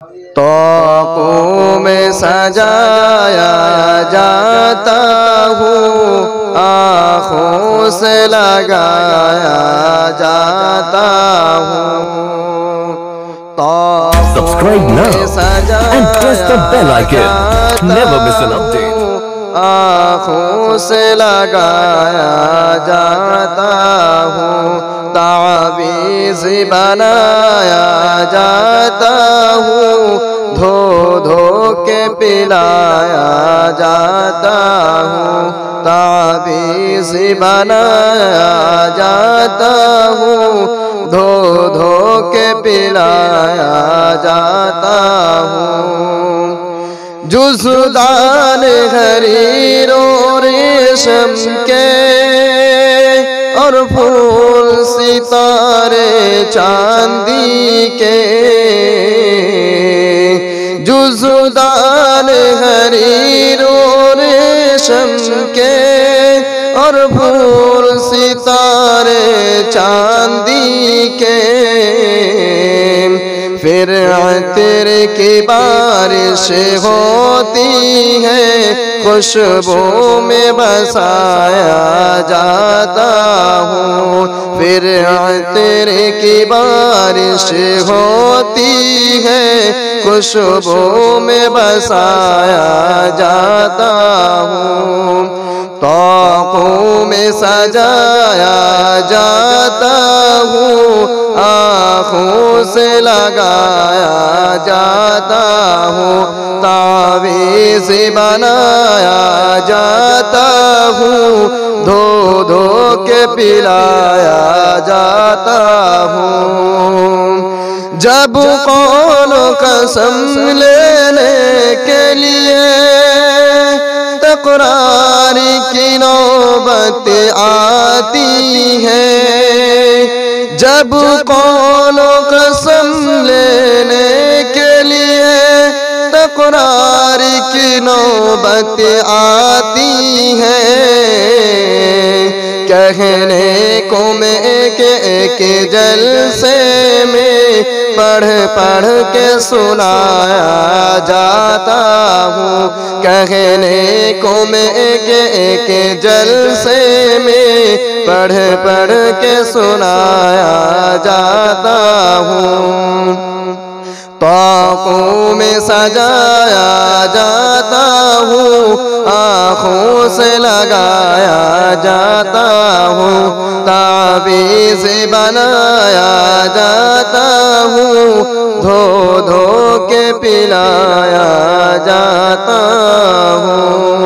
तोक़ों में सजाया जाता हूँ, आँखों से लगाया जाता हूँ। Subscribe now and press the bell icon. Never miss an update. आँखों से लगाया जाता हूँ, तावीज़ बनाया जाता हूँ, धो धो के पिलाया जाता हूँ, तावीज़ बनाया जाता हूँ, धो धो के पिलाया जाता हूँ। जुज़दान हरीर और रेशम के और फूल सितारे चांदी के, जुज़दान हरीर और रेशम के और फूल सितारे चांदी के, फिर तेरे की बारिश होती है, खुशबू में बसाया जाता हूँ। फिर तेरे की बारिश होती है, खुशबू में बसाया जाता हूँ। तोक़ों में सजाया जाता हूँ, आँखों से लगाया जाता हूँ, तावीज़ बनाया जाता हूँ, धो धो के पिलाया जाता हूँ। जब कौन कसम लेने के लिए तकरार की नौबत आती है, जब कौन कसम लेने के लिए तकरार की नौबत आती है, कहने को मैं के जलसे में पढ़ पढ़ के सुनाया जाता हूँ, कहने को मैं के जलसे में पढ़ पढ़ के सुनाया जाता हूँ। तोक़ों में सजाया जाता हूँ, आँखों से लगाया जाता हूँ, तावीज़ बनाया जाता हूँ, धो धो के पिलाया जाता हूँ।